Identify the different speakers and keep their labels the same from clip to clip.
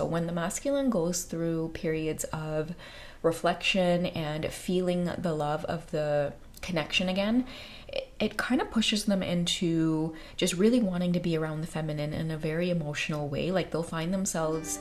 Speaker 1: So when the masculine goes through periods of reflection and feeling the love of the connection again, it kind of pushes them into just really wanting to be around the feminine in a very emotional way. Like they'll find themselves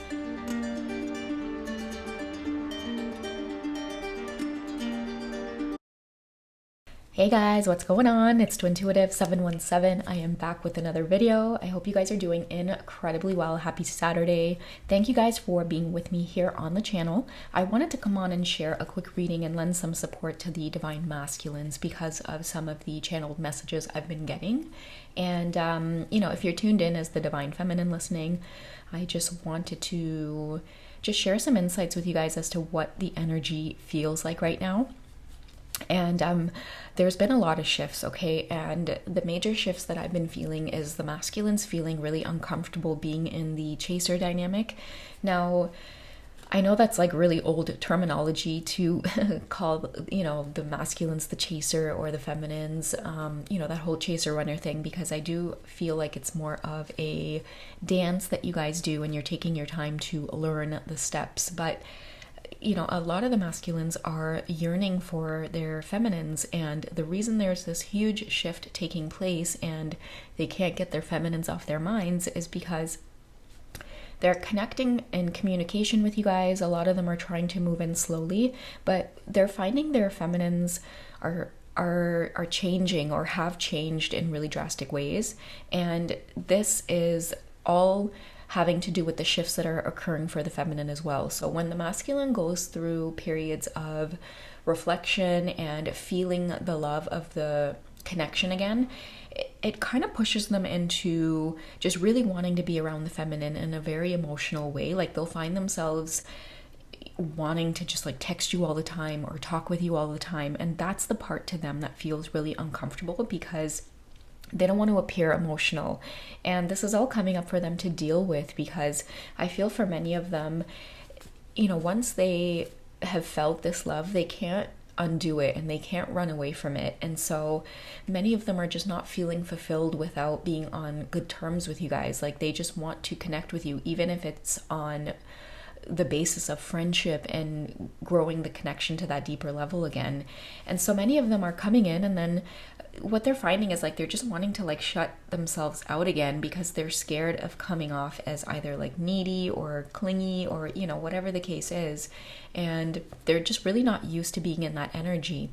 Speaker 1: Hey guys, what's going on? It's Twintuitive717. I am back with another video. I hope you guys are doing incredibly well. Happy Saturday. Thank you guys for being with me here on the channel. I wanted to come on and share a quick reading and lend some support to the divine masculines because of some of the channeled messages I've been getting. And, if you're tuned in as the divine feminine listening, I just wanted to just share some insights with you guys as to what the energy feels like right now. And there's been a lot of shifts, okay? And the major shifts that I've been feeling is the masculines feeling really uncomfortable being in the chaser dynamic. Now, I know that's like really old terminology to call, the masculines the chaser or the feminines, that whole chaser runner thing, because I do feel like it's more of a dance that you guys do and you're taking your time to learn the steps. But a lot of the masculines are yearning for their feminines, and the reason there's this huge shift taking place and they can't get their feminines off their minds is because they're connecting in communication with you guys. A lot of them are trying to move in slowly, but they're finding their feminines are changing or have changed in really drastic ways, and this is all having to do with the shifts that are occurring for the feminine as well. So when the masculine goes through periods of reflection and feeling the love of the connection again, it kind of pushes them into just really wanting to be around the feminine in a very emotional way. Like they'll find themselves wanting to just like text you all the time or talk with you all the time. And that's the part to them that feels really uncomfortable because they don't want to appear emotional. And this is all coming up for them to deal with because I feel for many of them, once they have felt this love, they can't undo it and they can't run away from it. And so many of them are just not feeling fulfilled without being on good terms with you guys. Like they just want to connect with you, even if it's on the basis of friendship and growing the connection to that deeper level again. And so many of them are coming in, and then what they're finding is like they're just wanting to like shut themselves out again because they're scared of coming off as either like needy or clingy or whatever the case is, and they're just really not used to being in that energy.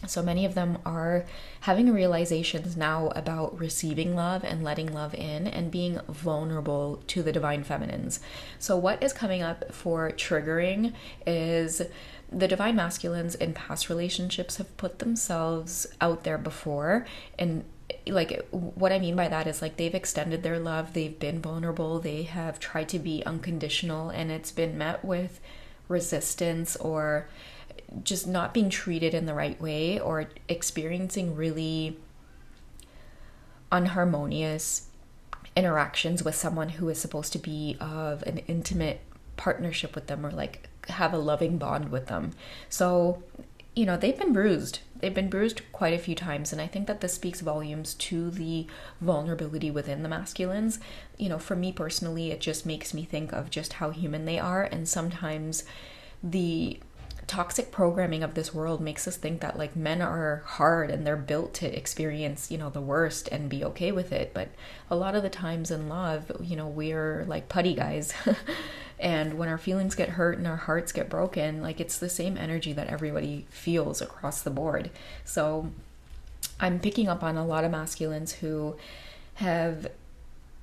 Speaker 1: So many of them are having realizations now about receiving love and letting love in and being vulnerable to the divine feminines. So what is coming up for triggering is the divine masculines in past relationships have put themselves out there before. And like what I mean by that is like they've extended their love, they've been vulnerable, they have tried to be unconditional, and it's been met with resistance or just not being treated in the right way or experiencing really unharmonious interactions with someone who is supposed to be of an intimate partnership with them or like have a loving bond with them. So, they've been bruised. They've been bruised quite a few times, and I think that this speaks volumes to the vulnerability within the masculines. For me personally, it just makes me think of just how human they are, and sometimes the toxic programming of this world makes us think that like men are hard and they're built to experience the worst and be okay with it, but a lot of the times in love we're like putty guys and when our feelings get hurt and our hearts get broken, like it's the same energy that everybody feels across the board. So I'm picking up on a lot of masculines who have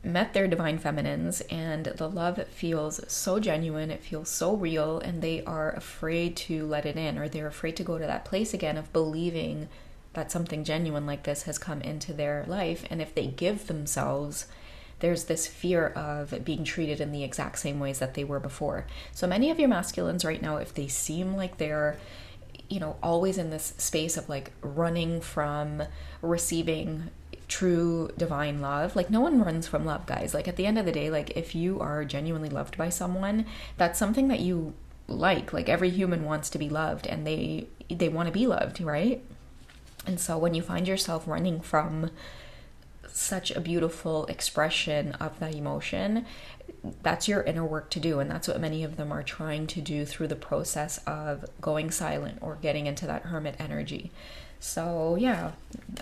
Speaker 1: met their divine feminines, and the love feels so genuine, it feels so real, and they are afraid to let it in, or they're afraid to go to that place again of believing that something genuine like this has come into their life. And if they give themselves, there's this fear of being treated in the exact same ways that they were before. So many of your masculines right now, if they seem like they're always in this space of like running from receiving true divine love, like no one runs from love, guys. Like at the end of the day, like if you are genuinely loved by someone, that's something that you like every human wants to be loved, and they want to be loved, right? And so when you find yourself running from such a beautiful expression of that emotion, that's your inner work to do, and that's what many of them are trying to do through the process of going silent or getting into that hermit energy. So yeah,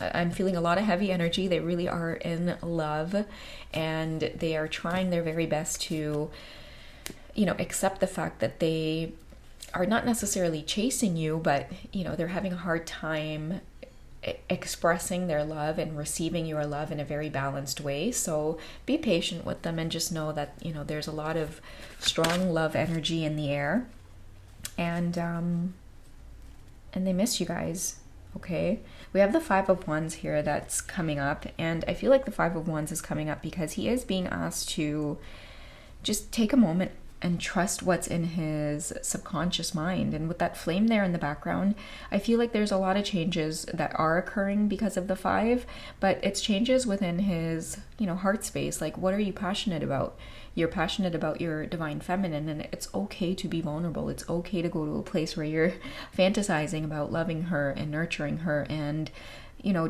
Speaker 1: I'm feeling a lot of heavy energy. They really are in love, and they are trying their very best to, accept the fact that they are not necessarily chasing you, but, they're having a hard time expressing their love and receiving your love in a very balanced way. So be patient with them and just know that, there's a lot of strong love energy in the air, and they miss you guys. Okay, we have the Five of Wands here that's coming up, and I feel like the Five of Wands is coming up because he is being asked to just take a moment and trust what's in his subconscious mind. And with that flame there in the background, I feel like there's a lot of changes that are occurring because of the five, but it's changes within his, heart space. Like, what are you passionate about? You're passionate about your divine feminine, and it's okay to be vulnerable. It's okay to go to a place where you're fantasizing about loving her and nurturing her and,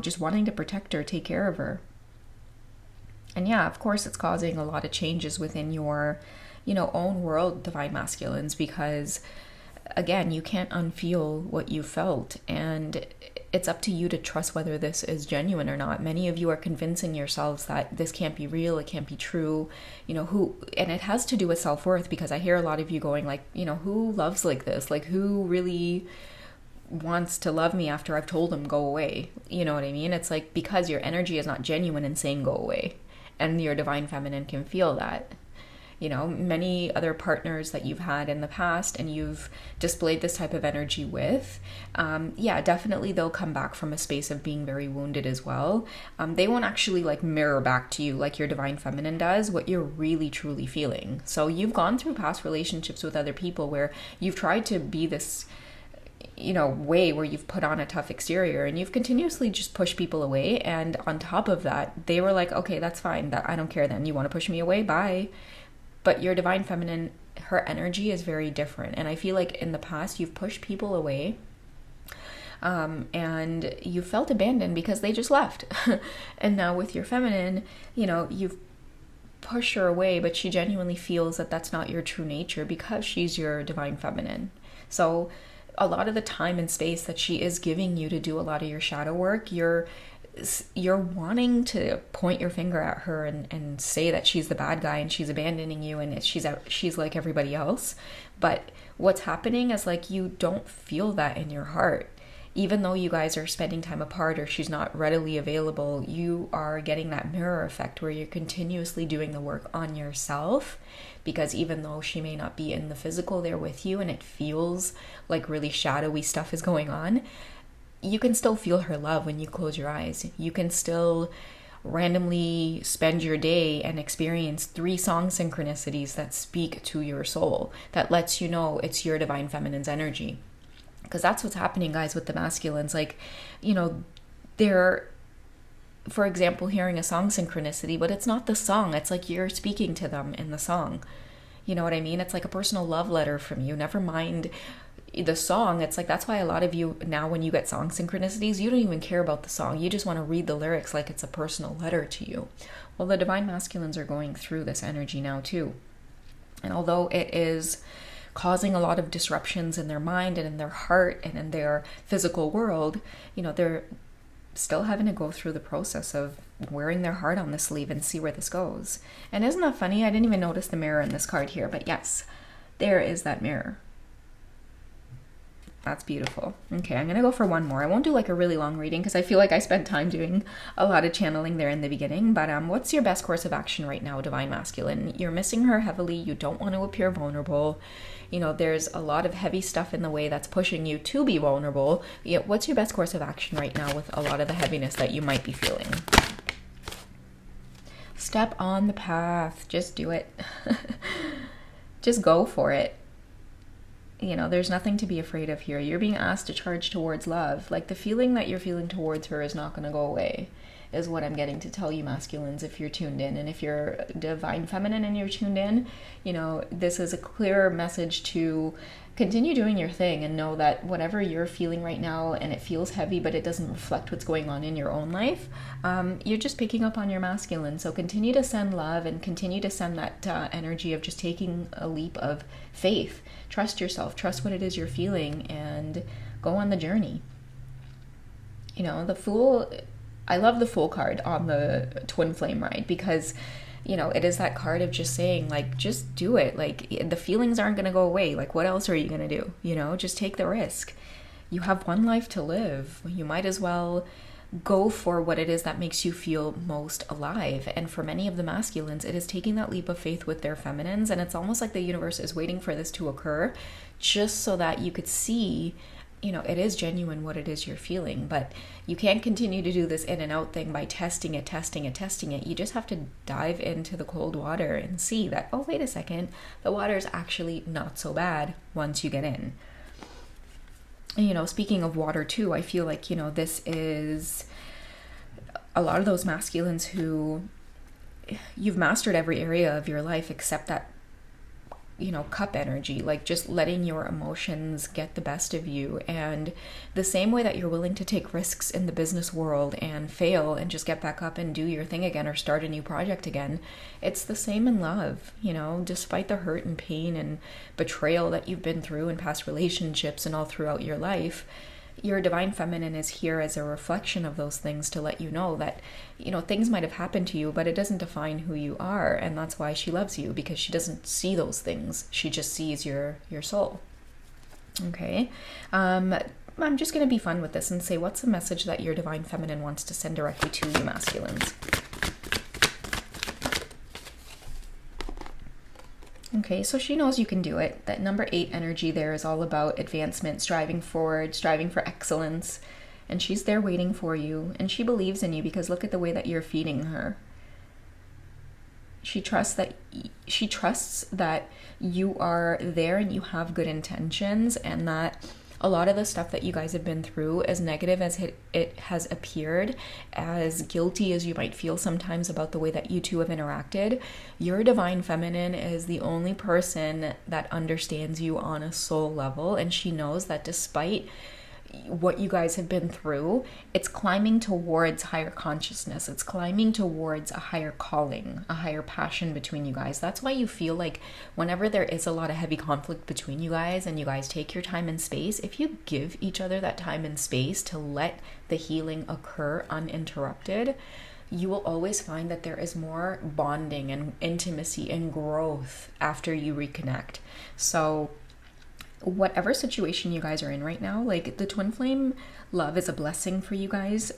Speaker 1: just wanting to protect her, take care of her. And yeah, of course, it's causing a lot of changes within your, own world, divine masculines, because again, you can't unfeel what you felt, and it's up to you to trust whether this is genuine or not. Many of you are convincing yourselves that this can't be real, it can't be true, and it has to do with self-worth, because I hear a lot of you going like, who loves like this? Like, who really wants to love me after I've told them go away? You know what I mean? It's like, because your energy is not genuine in saying go away, and your divine feminine can feel that. Many other partners that you've had in the past and you've displayed this type of energy with, definitely they'll come back from a space of being very wounded as well. They won't actually like mirror back to you like your divine feminine does what you're really truly feeling. So you've gone through past relationships with other people where you've tried to be this way where you've put on a tough exterior and you've continuously just pushed people away. And on top of that, they were like, okay, that's fine. I don't care then. You want to push me away? Bye. But your divine feminine, her energy is very different. And I feel like in the past, you've pushed people away and you felt abandoned because they just left. And now with your feminine, you've pushed her away, but she genuinely feels that that's not your true nature because she's your divine feminine. So a lot of the time and space that she is giving you to do a lot of your shadow work, you're wanting to point your finger at her and say that she's the bad guy and she's abandoning you and she's like everybody else. But what's happening is like, you don't feel that in your heart. Even though you guys are spending time apart or she's not readily available, you are getting that mirror effect where you're continuously doing the work on yourself, because even though she may not be in the physical there with you and it feels like really shadowy stuff is going on, you can still feel her love when you close your eyes. You can still randomly spend your day and experience 3 song synchronicities that speak to your soul, that lets you know it's your divine feminine's energy. Because that's what's happening, guys, with the masculines. Like, they're, for example, hearing a song synchronicity, but it's not the song. It's like you're speaking to them in the song. You know what I mean? It's like a personal love letter from you. Never mind the song. It's like, that's why a lot of you now, when you get song synchronicities, you don't even care about the song. You just want to read the lyrics like it's a personal letter to you. Well, the divine masculines are going through this energy now too. And although it is causing a lot of disruptions in their mind and in their heart and in their physical world, they're still having to go through the process of wearing their heart on the sleeve and see where this goes. And isn't that funny? I didn't even notice the mirror in this card here, but yes, there is that mirror. That's beautiful. Okay, I'm going to go for one more. I won't do like a really long reading because I feel like I spent time doing a lot of channeling there in the beginning. But what's your best course of action right now, divine masculine? You're missing her heavily. You don't want to appear vulnerable. There's a lot of heavy stuff in the way that's pushing you to be vulnerable. What's your best course of action right now with a lot of the heaviness that you might be feeling? Step on the path. Just do it. Just go for it. There's nothing to be afraid of here. You're being asked to charge towards love. Like, the feeling that you're feeling towards her is not going to go away. is what I'm getting to tell you, masculines, if you're tuned in. And if you're divine feminine and you're tuned in, you know, this is a clear message to continue doing your thing and know that whatever you're feeling right now and it feels heavy but it doesn't reflect what's going on in your own life, you're just picking up on your masculine. So continue to send love and continue to send that energy of just taking a leap of faith. Trust yourself, trust what it is you're feeling, and go on the journey. You know, the Fool, I love the Fool card on the twin flame ride, because you know, it is that card of just saying, like, just do it. Like, the feelings aren't going to go away. Like, what else are you going to do? You know, just take the risk. You have one life to live. You might as well go for what it is that makes you feel most alive. And for many of the masculines, it is taking that leap of faith with their feminines. And it's almost like the universe is waiting for this to occur just so that you could see, you know, it is genuine what it is you're feeling. But you can't continue to do this in and out thing by testing it. You just have to dive into the cold water and see that, oh, wait a second, the water is actually not so bad once you get in. And, you know, speaking of water too, I feel like, you know, this is a lot of those masculines who you've mastered every area of your life except that, you know, cup energy, like just letting your emotions get the best of you. And the same way that you're willing to take risks in the business world and fail and just get back up and do your thing again or start a new project again, it's the same in love. You know, despite the hurt and pain and betrayal that you've been through in past relationships and all throughout your life, your divine feminine is here as a reflection of those things to let you know that, you know, things might have happened to you, but it doesn't define who you are. And that's why she loves you, because she doesn't see those things. She just sees your soul. Okay. I'm just going to be fun with this and say, what's the message that your divine feminine wants to send directly to you, masculines? Okay, so she knows you can do it. That number 8 energy there is all about advancement, striving forward, striving for excellence. And she's there waiting for you. And she believes in you because look at the way that you're feeding her. She trusts that you are there and you have good intentions, and that a lot of the stuff that you guys have been through, as negative as it has appeared, as guilty as you might feel sometimes about the way that you two have interacted, your divine feminine is the only person that understands you on a soul level. And she knows that despite what you guys have been through, it's climbing towards higher consciousness. It's climbing towards a higher calling, a higher passion between you guys. That's why you feel like whenever there is a lot of heavy conflict between you guys and you guys take your time and space, if you give each other that time and space to let the healing occur uninterrupted, you will always find that there is more bonding and intimacy and growth after you reconnect. So whatever situation you guys are in right now, like the twin flame love is a blessing for you guys.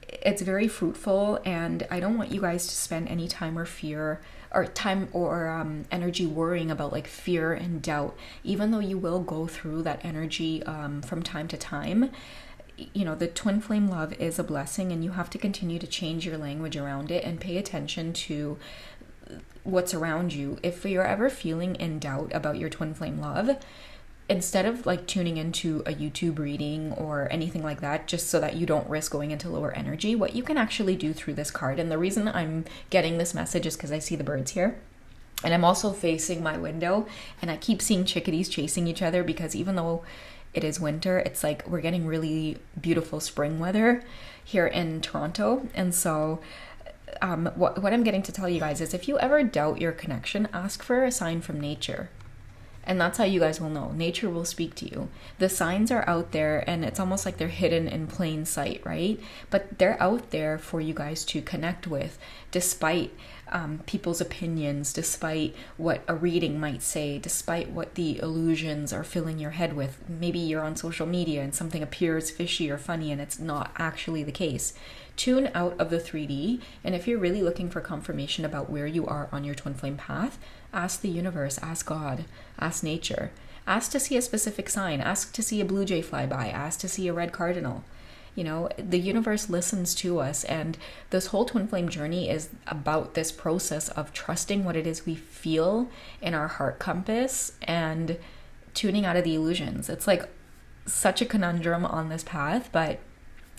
Speaker 1: It's very fruitful, and I don't want you guys to spend any time or energy worrying about like fear and doubt, even though you will go through that energy from time to time. You know, the twin flame love is a blessing, and you have to continue to change your language around it and pay attention to what's around you. If you're ever feeling in doubt about your twin flame love, instead of like tuning into a YouTube reading or anything like that, just so that you don't risk going into lower energy, what you can actually do through this card, and the reason I'm getting this message is because I see the birds here. And I'm also facing my window, and I keep seeing chickadees chasing each other, because even though it is winter, it's like we're getting really beautiful spring weather here in Toronto. And so what I'm getting to tell you guys is, if you ever doubt your connection, ask for a sign from nature. And that's how you guys will know. Nature will speak to you. The signs are out there, and it's almost like they're hidden in plain sight, right? But they're out there for you guys to connect with, despite people's opinions, despite what a reading might say, despite what the illusions are filling your head with. Maybe you're on social media and something appears fishy or funny and it's not actually the case. Tune out of the 3D, and if you're really looking for confirmation about where you are on your twin flame path, ask the universe, ask God, ask nature. Ask to see a specific sign, ask to see a blue jay fly by, ask to see a red cardinal. You know, the universe listens to us, and this whole twin flame journey is about this process of trusting what it is we feel in our heart compass and tuning out of the illusions. It's like such a conundrum on this path, but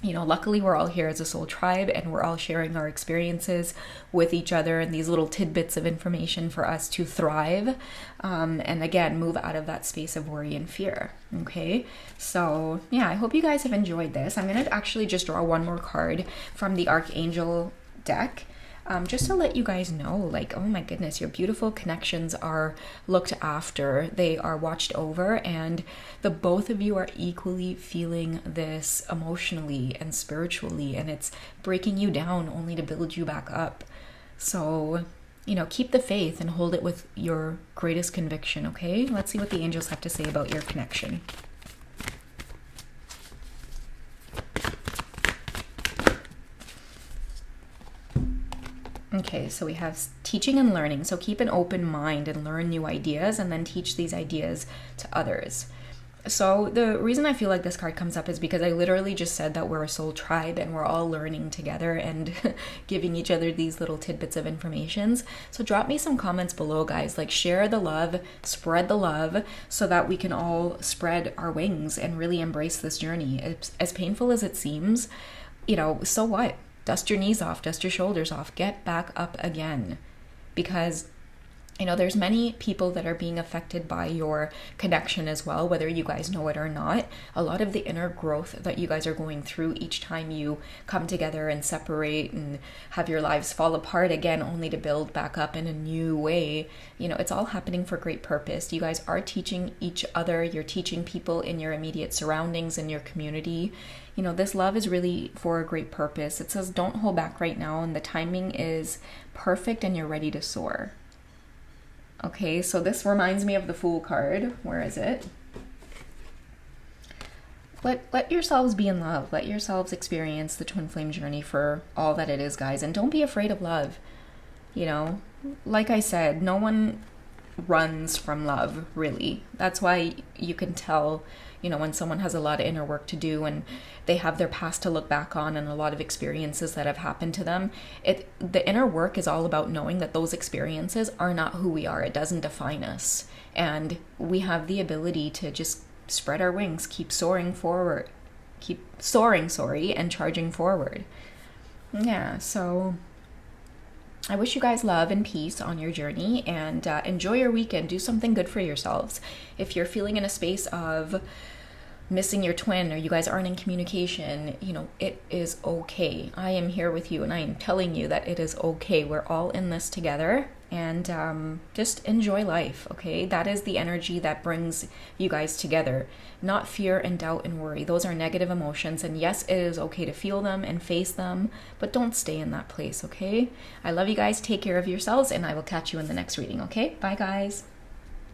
Speaker 1: You know, luckily we're all here as a soul tribe and we're all sharing our experiences with each other and these little tidbits of information for us to thrive, and again, move out of that space of worry and fear. Okay, so yeah, I hope you guys have enjoyed this. I'm going to actually just draw one more card from the Archangel deck. Just to let you guys know, like, oh my goodness, your beautiful connections are looked after, they are watched over, and the both of you are equally feeling this emotionally and spiritually, and it's breaking you down only to build you back up. So, you know, keep the faith and hold it with your greatest conviction, okay? Let's see what the angels have to say about your connection. Okay, so we have teaching and learning. So keep an open mind and learn new ideas and then teach these ideas to others. So the reason I feel like this card comes up is because I literally just said that we're a soul tribe and we're all learning together and giving each other these little tidbits of information. So drop me some comments below, guys. Like, share the love, spread the love, so that we can all spread our wings and really embrace this journey. It's, as painful as it seems, you know, so what? Dust your knees off, dust your shoulders off, get back up again. Because, you know, there's many people that are being affected by your connection as well, whether you guys know it or not. A lot of the inner growth that you guys are going through each time you come together and separate and have your lives fall apart again, only to build back up in a new way, you know, it's all happening for great purpose. You guys are teaching each other, you're teaching people in your immediate surroundings, in your community. You know, this love is really for a great purpose. It says don't hold back right now, and the timing is perfect and you're ready to soar. Okay, so this reminds me of the Fool card. Where is it? Let yourselves be in love. Let yourselves experience the twin flame journey for all that it is, guys. And don't be afraid of love. You know, like I said, no one runs from love, really. That's why you can tell, you know, when someone has a lot of inner work to do and they have their past to look back on and a lot of experiences that have happened to them. The inner work is all about knowing that those experiences are not who we are. It doesn't define us. And we have the ability to just spread our wings, keep soaring, and charging forward. Yeah, so I wish you guys love and peace on your journey, and enjoy your weekend. Do something good for yourselves. If you're feeling in a space of missing your twin or you guys aren't in communication, you know, it is okay. I am here with you and I am telling you that it is okay. We're all in this together, and just enjoy life, okay? That is the energy that brings you guys together, not fear and doubt and worry. Those are negative emotions, and yes, it is okay to feel them and face them, but don't stay in that place, okay? I love you guys. Take care of yourselves, and I will catch you in the next reading, okay? Bye, guys.